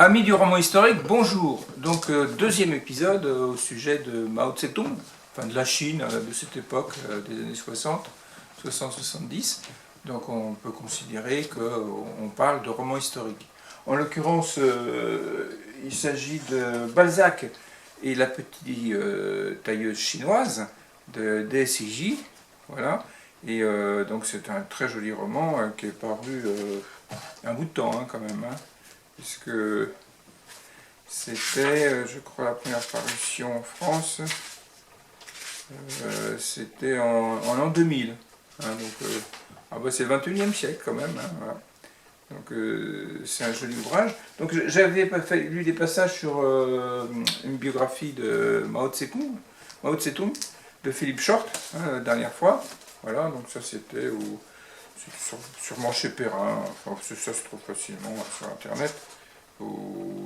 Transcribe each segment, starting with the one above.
Amis du roman historique, bonjour. Donc deuxième épisode au sujet de Mao Tse-tung, enfin de la Chine de cette époque des années 60, 60-70. Donc on peut considérer qu'on parle de roman historique. En l'occurrence, il s'agit de Balzac et la petite tailleuse chinoise de Dai Siji. Voilà. Et donc c'est un très joli roman qui est paru un bout de temps quand même. Puisque c'était, je crois, la première parution en France, c'était en l'an 2000. C'est le 21e siècle quand même. Voilà. Donc c'est un joli ouvrage. Donc j'avais lu des passages sur une biographie de Mao Tse-tung, de Philippe Short, la dernière fois. Voilà, donc ça c'était sûrement chez Perrin, enfin, ça se trouve facilement sur internet.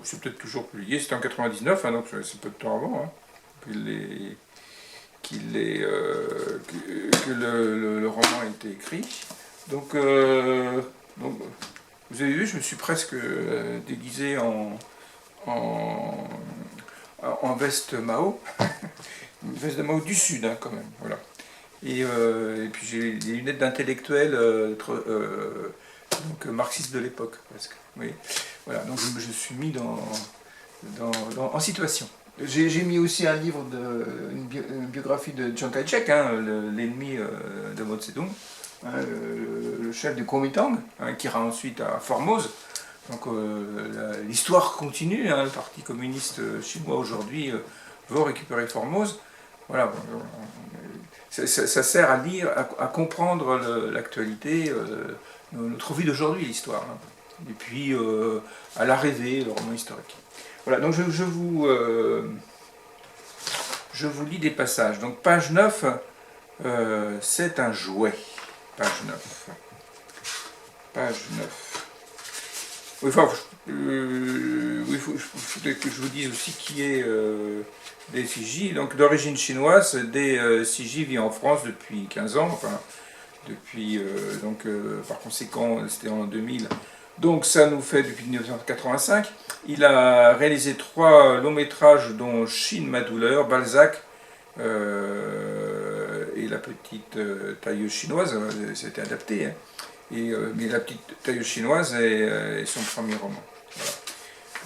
C'est peut-être toujours publié, c'était en 99, donc c'est peu de temps avant que le roman a été écrit. Donc, vous avez vu, je me suis presque déguisé en veste Mao, une veste de Mao du Sud quand même, voilà. Et puis j'ai des lunettes d'intellectuel donc marxiste de l'époque presque. Oui. Voilà, donc je suis mis en situation. J'ai mis aussi un livre, une biographie de Chiang Kai-shek, l'ennemi de Mao Tse-tung, le chef du Kuomintang, qui ira ensuite à Formose. Donc l'histoire continue, le parti communiste chinois aujourd'hui veut récupérer Formose. Voilà, ça sert à lire, à comprendre l'actualité, notre vie d'aujourd'hui, l'histoire. Et puis à la rêver, le roman historique. Voilà, donc je vous lis des passages. Donc page 9, c'est un jouet. Page 9. Page 9. Oui, enfin, il faudrait que je vous dise aussi qui est Dai Siji. Donc d'origine chinoise, Dai Siji vit en France depuis 15 ans, enfin, depuis, par conséquent, c'était en 2000. Donc ça nous fait depuis 1985. Il a réalisé 3 longs métrages dont Chine, ma douleur, Balzac et la petite tailleuse chinoise, c'était adapté. Mais la petite tailleuse chinoise est son premier roman. Voilà.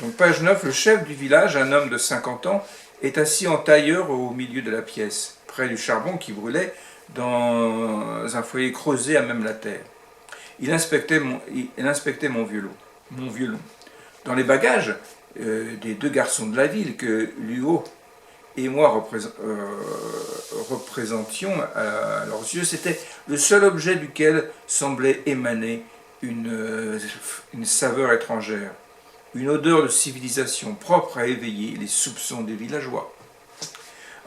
Donc page 9, le chef du village, un homme de 50 ans, est assis en tailleur au milieu de la pièce, près du charbon qui brûlait dans un foyer creusé à même la terre. Il inspectait mon violon. Dans les bagages des 2 garçons de la ville que Luo et moi représentions à leurs yeux, c'était le seul objet duquel semblait émaner une saveur étrangère, une odeur de civilisation propre à éveiller les soupçons des villageois.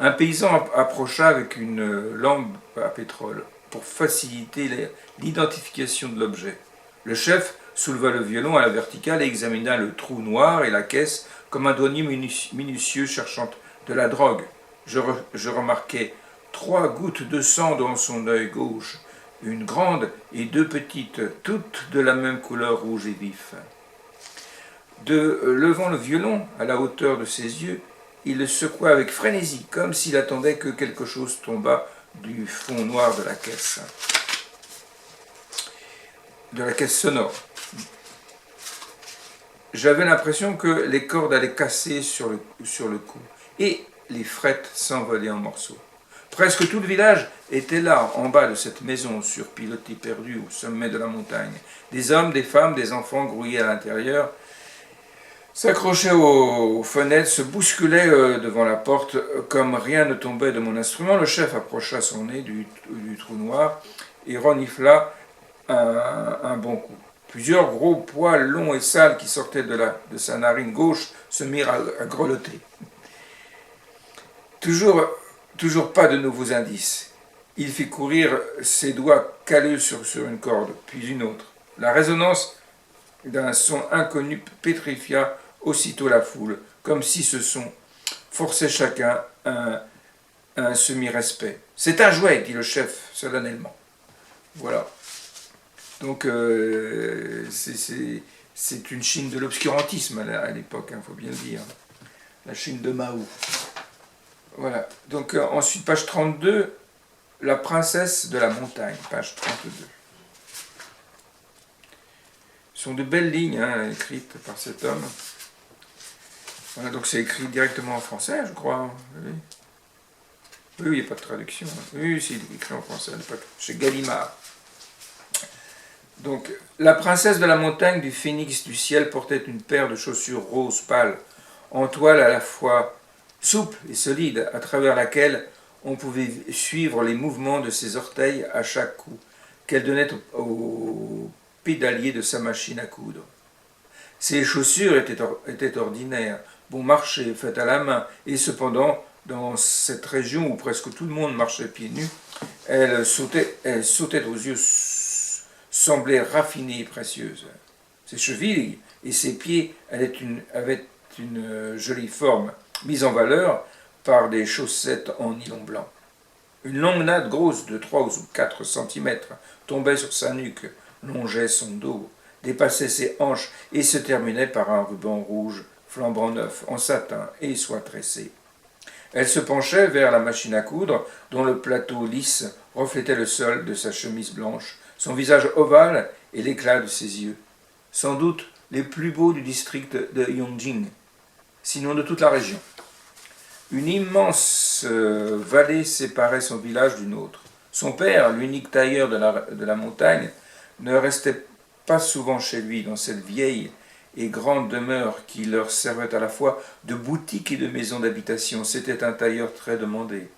Un paysan approcha avec une lampe à pétrole pour faciliter l'identification de l'objet. Le chef souleva le violon à la verticale et examina le trou noir et la caisse comme un douanier minutieux cherchant de la drogue. Je remarquai 3 gouttes de sang dans son œil gauche, une grande et 2 petites, toutes de la même couleur rouge et vif. Levant le violon à la hauteur de ses yeux, il le secoua avec frénésie, comme s'il attendait que quelque chose tombât du fond noir de la caisse sonore. J'avais l'impression que les cordes allaient casser sur le cou, et les frettes s'envolaient en morceaux. Presque tout le village était là, en bas de cette maison surpilotée perdue au sommet de la montagne. Des hommes, des femmes, des enfants grouillaient à l'intérieur, s'accrochaient aux fenêtres, se bousculaient devant la porte, comme rien ne tombait de mon instrument. Le chef approcha son nez du trou noir et renifla un bon coup. Plusieurs gros poils longs et sales qui sortaient de sa narine gauche se mirent à grelotter. Toujours pas de nouveaux indices. Il fit courir ses doigts calleux sur une corde, puis une autre. La résonance d'un son inconnu pétrifia aussitôt la foule, comme si ce son forçait chacun un semi-respect. « C'est un jouet », dit le chef solennellement. Voilà. Donc, C'est une Chine de l'obscurantisme à l'époque, il faut bien le dire. La Chine de Mao. Voilà. Donc ensuite, page 32, la princesse de la montagne, page 32. Ce sont de belles lignes écrites par cet homme. Voilà, donc c'est écrit directement en français, je crois. Oui, oui, il n'y a pas de traduction. Oui, c'est écrit en français à l'époque, chez Gallimard. Donc, la princesse de la montagne du phénix du ciel portait une paire de chaussures roses pâles, en toile à la fois souple et solide, à travers laquelle on pouvait suivre les mouvements de ses orteils à chaque coup qu'elle donnait au pédalier de sa machine à coudre. Ces chaussures étaient ordinaires, bon marché, faites à la main, et cependant, dans cette région où presque tout le monde marchait pieds nus, elles sautaient aux yeux, semblaient raffinées et précieuses. Ses chevilles et ses pieds avaient une jolie forme, mise en valeur par des chaussettes en nylon blanc. Une longue natte grosse de 3 ou 4 centimètres tombait sur sa nuque, longeait son dos, dépassait ses hanches et se terminait par un ruban rouge flambant neuf, en satin et soie tressée. Elle se penchait vers la machine à coudre, dont le plateau lisse reflétait le sol de sa chemise blanche, son visage ovale et l'éclat de ses yeux. Sans doute les plus beaux du district de Yongjing, sinon de toute la région. Une immense vallée séparait son village d'une autre. Son père, l'unique tailleur de la montagne, ne restait pas souvent chez lui dans cette vieille et grande demeure qui leur servait à la fois de boutique et de maison d'habitation. C'était un tailleur très demandé.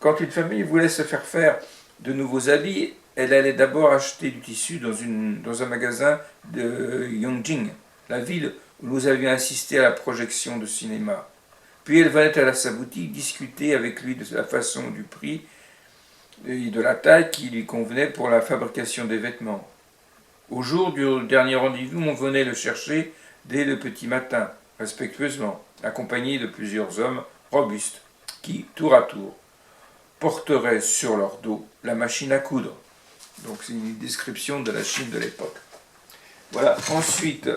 Quand une famille voulait se faire de nouveaux habits, elle allait d'abord acheter du tissu dans un magasin de Yongjing, la ville où nous avions assisté à la projection de cinéma. Puis elle venait à sa boutique discuter avec lui de la façon, du prix et de la taille qui lui convenait pour la fabrication des vêtements. Au jour du dernier rendez-vous, on venait le chercher dès le petit matin, respectueusement, accompagné de plusieurs hommes robustes, qui, tour à tour, porteraient sur leur dos la machine à coudre. Donc c'est une description de la Chine de l'époque. Voilà, ensuite,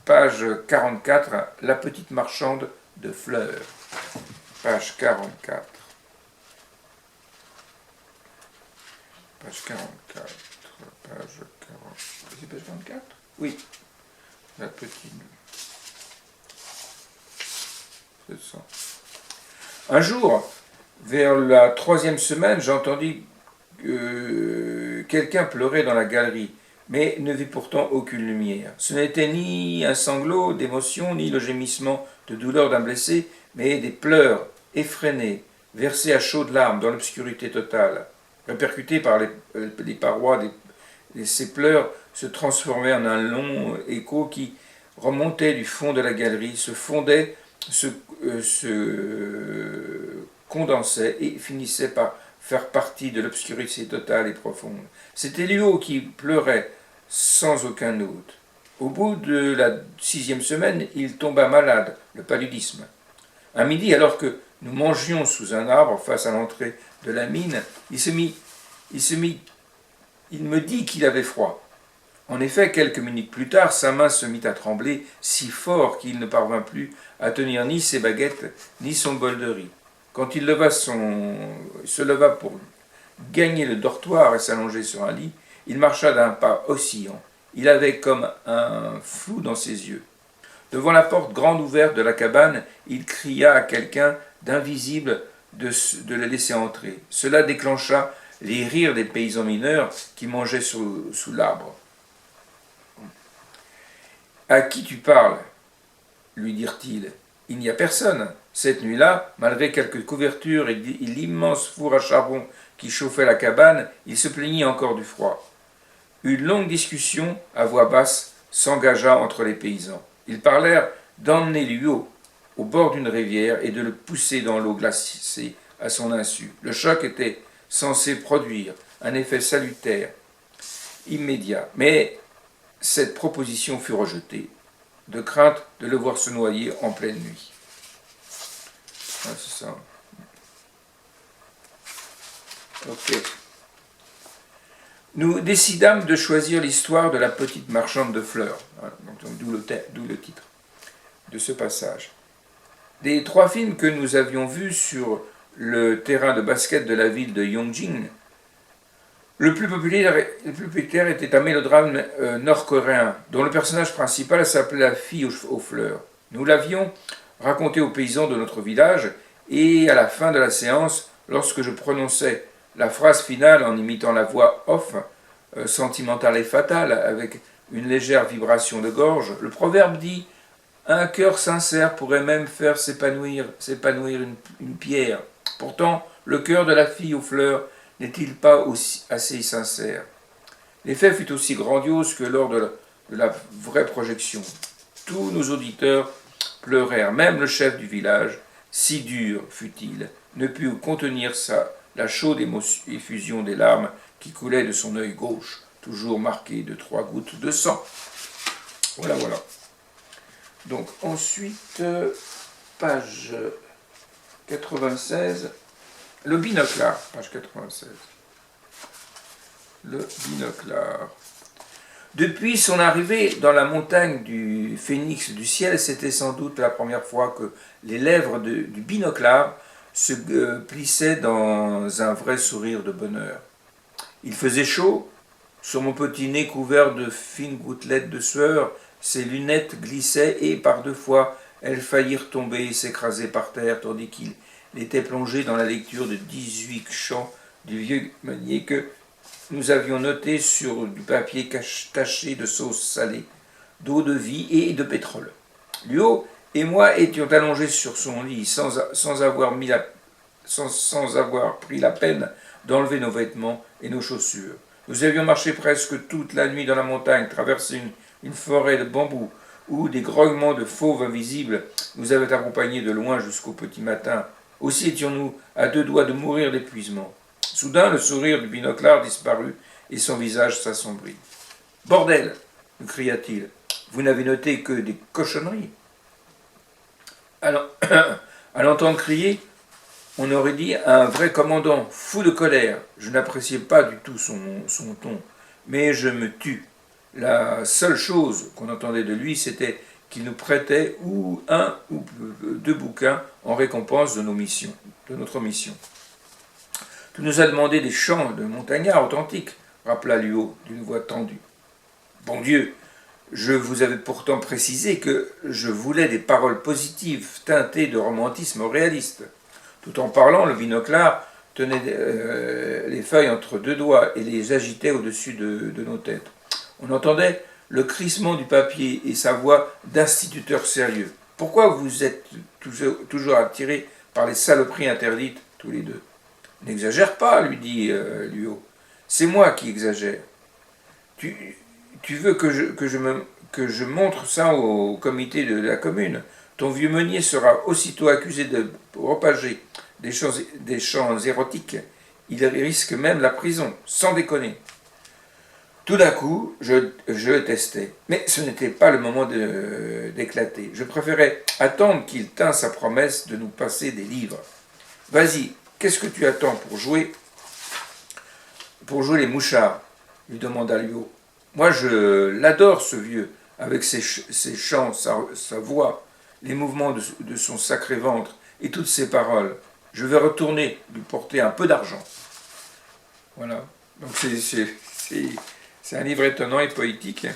page 44, la petite marchande de fleurs. Page 44. Page 44. Page 40. C'est page 24 ? Oui. La petite. C'est ça. Un jour, vers la 3e semaine, j'entendis quelqu'un pleurer dans la galerie, mais ne vit pourtant aucune lumière. Ce n'était ni un sanglot d'émotion, ni le gémissement de douleur d'un blessé, mais des pleurs effrénés, versés à chaudes larmes dans l'obscurité totale. Répercutés par les parois, ces pleurs se transformaient en un long écho qui remontait du fond de la galerie, se fondait, se condensait et finissait par faire partie de l'obscurité totale et profonde. C'était Luo qui pleurait sans aucun doute. Au bout de la 6e semaine, il tomba malade, le paludisme. Un midi, alors que nous mangions sous un arbre face à l'entrée de la mine, il me dit qu'il avait froid. En effet, quelques minutes plus tard, sa main se mit à trembler si fort qu'il ne parvint plus à tenir ni ses baguettes, ni son bol de riz. Quand il se leva pour gagner le dortoir et s'allonger sur un lit, il marcha d'un pas oscillant. Il avait comme un flou dans ses yeux. Devant la porte grande ouverte de la cabane, il cria à quelqu'un d'invisible de le laisser entrer. Cela déclencha les rires des paysans mineurs qui mangeaient sous l'arbre. « À qui tu parles ?» lui dirent-ils. « Il n'y a personne. » Cette nuit-là, malgré quelques couvertures et l'immense four à charbon qui chauffait la cabane, il se plaignit encore du froid. Une longue discussion, à voix basse, s'engagea entre les paysans. Ils parlèrent d'emmener Luo au bord d'une rivière et de le pousser dans l'eau glacée à son insu. Le choc était censé produire un effet salutaire immédiat, mais cette proposition fut rejetée, de crainte de le voir se noyer en pleine nuit. Ah, c'est ça. Ok. nous décidâmes de choisir l'histoire de la petite marchande de fleurs. Voilà, d'où le titre de ce passage. Des 3 films que nous avions vus sur le terrain de basket de la ville de Yongjing, le plus populaire était un mélodrame nord-coréen, dont le personnage principal s'appelait La fille aux fleurs. Nous l'avions raconté aux paysans de notre village, et à la fin de la séance, lorsque je prononçais la phrase finale en imitant la voix off, sentimentale et fatale, avec une légère vibration de gorge, le proverbe dit « Un cœur sincère pourrait même faire s'épanouir une pierre. Pourtant, le cœur de la fille aux fleurs n'est-il pas assez sincère ?» L'effet fut aussi grandiose que lors de la vraie projection. Tous nos auditeurs pleurèrent, même le chef du village, si dur fut-il, ne put contenir la chaude effusion des larmes qui coulaient de son œil gauche, toujours marqué de 3 gouttes de sang. Voilà, voilà. Donc ensuite, page 96, le binoclard, page 96. Le binoclard. Depuis son arrivée dans la montagne du phénix du ciel, c'était sans doute la première fois que les lèvres du binoclard se plissaient dans un vrai sourire de bonheur. Il faisait chaud, sur mon petit nez couvert de fines gouttelettes de sueur, ses lunettes glissaient et par 2 fois elles faillirent tomber et s'écraser par terre, tandis qu'il était plongé dans la lecture de 18 chants du vieux meunier que nous avions notés sur du papier taché de sauce salée, d'eau de vie et de pétrole. Luo et moi étions allongés sur son lit sans avoir pris la peine d'enlever nos vêtements et nos chaussures. Nous avions marché presque toute la nuit dans la montagne, traversé une forêt de bambous, où des grognements de fauves invisibles nous avaient accompagnés de loin jusqu'au petit matin. Aussi étions-nous à 2 doigts de mourir d'épuisement. Soudain, le sourire du binoclard disparut et son visage s'assombrit. « Bordel !» me cria-t-il. « Vous n'avez noté que des cochonneries !» À l'entendre crier, on aurait dit un vrai commandant, fou de colère. Je n'appréciais pas du tout son ton, mais je me tus. La seule chose qu'on entendait de lui, c'était qu'il nous prêtait ou 1 ou 2 bouquins en récompense de notre mission. « Tu nous as demandé des chants de montagnards authentiques, rappela Luo d'une voix tendue. Bon Dieu, je vous avais pourtant précisé que je voulais des paroles positives teintées de romantisme réaliste. Tout en parlant, le binoclard tenait les feuilles entre 2 doigts et les agitait au-dessus de nos têtes. On entendait le crissement du papier et sa voix d'instituteur sérieux. Pourquoi vous êtes toujours attirés par les saloperies interdites, tous les 2 ? N'exagère pas, lui dit Luo. C'est moi qui exagère. Tu veux que je montre ça au comité de la commune? Ton vieux meunier sera aussitôt accusé de propager des chants érotiques. Il risque même la prison, sans déconner. Tout d'un coup, je testais. Mais ce n'était pas le moment d'éclater. Je préférais attendre qu'il tînt sa promesse de nous passer des livres. Vas-y, qu'est-ce que tu attends pour jouer les mouchards? Lui demanda Luo. Moi, je l'adore, ce vieux, avec ses chants, sa voix, les mouvements de son sacré ventre et toutes ses paroles. Je vais retourner lui porter un peu d'argent. Voilà. Donc c'est un livre étonnant et poétique.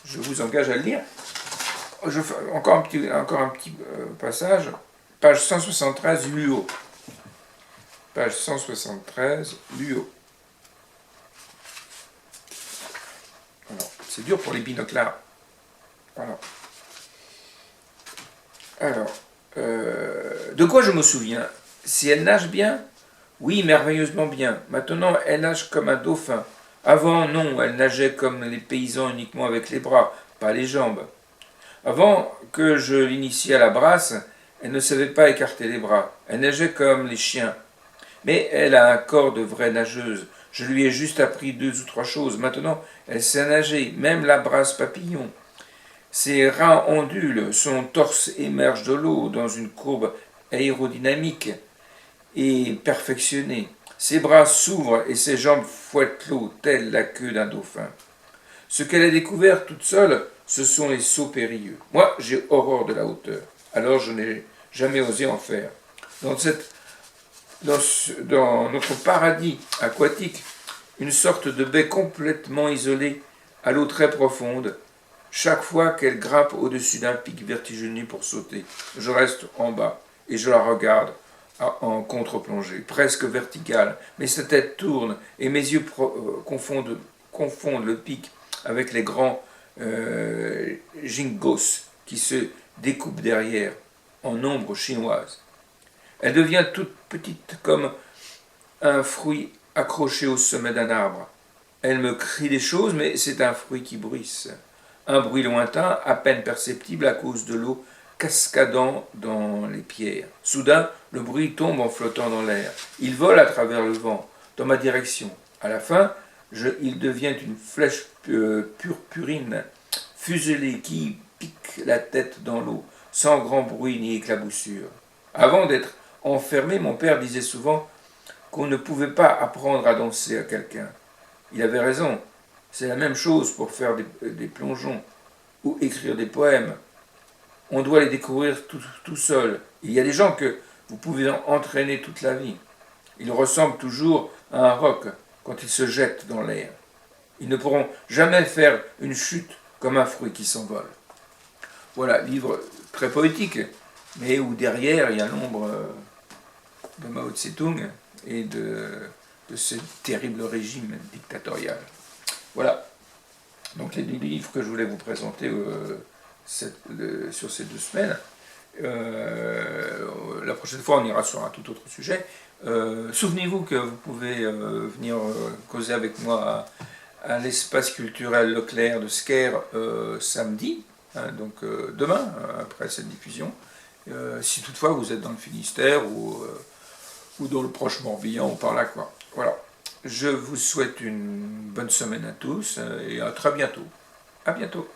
Je vous engage à le lire. Encore un petit passage. Page 173, Luo. Page 173, Luo. C'est dur pour les binoclars. Voilà. Alors, de quoi je me souviens? Si elle nage bien? Oui, merveilleusement bien. Maintenant, elle nage comme un dauphin. Avant, non, elle nageait comme les paysans uniquement avec les bras, pas les jambes. Avant que je l'initie à la brasse, elle ne savait pas écarter les bras. Elle nageait comme les chiens. Mais elle a un corps de vraie nageuse. Je lui ai juste appris 2 ou 3 choses. Maintenant, elle sait nager, même la brasse papillon. Ses reins ondulent, son torse émerge de l'eau dans une courbe aérodynamique et perfectionnée. Ses bras s'ouvrent et ses jambes fouettent l'eau, telle la queue d'un dauphin. Ce qu'elle a découvert toute seule, ce sont les sauts périlleux. Moi, j'ai horreur de la hauteur, alors je n'ai jamais osé en faire. Dans notre paradis aquatique, une sorte de baie complètement isolée, à l'eau très profonde, chaque fois qu'elle grimpe au-dessus d'un pic vertigineux pour sauter, je reste en bas et je la regarde en contre-plongée, presque verticale, mais sa tête tourne et mes yeux confondent le pic avec les grands jingos qui se découpent derrière, en ombre chinoise. Elle devient toute petite comme un fruit accroché au sommet d'un arbre. Elle me crie des choses, mais c'est un fruit qui bruisse. Un bruit lointain, à peine perceptible à cause de l'eau cascadant dans les pierres. Soudain, le bruit tombe en flottant dans l'air. Il vole à travers le vent, dans ma direction. À la fin, il devient une flèche purpurine, fuselée, qui pique la tête dans l'eau, sans grand bruit ni éclaboussure. Avant d'être enfermé, mon père disait souvent qu'on ne pouvait pas apprendre à danser à quelqu'un. Il avait raison. C'est la même chose pour faire des plongeons ou écrire des poèmes. On doit les découvrir tout seul. Il y a des gens que vous pouvez entraîner toute la vie. Ils ressemblent toujours à un roc quand ils se jettent dans l'air. Ils ne pourront jamais faire une chute comme un fruit qui s'envole. Voilà, livre très poétique, mais où derrière il y a l'ombre de Mao Tse-tung et de ce terrible régime dictatorial. Voilà, donc les deux livres que je voulais vous présenter sur ces 2 semaines. La prochaine fois, on ira sur un tout autre sujet. Souvenez-vous que vous pouvez venir causer avec moi à l'espace culturel Leclerc de Sker samedi, hein, donc demain, après cette diffusion. Si toutefois vous êtes dans le Finistère ou dans le proche Morbihan ou par là, quoi. Voilà. Je vous souhaite une bonne semaine à tous et à très bientôt. À bientôt.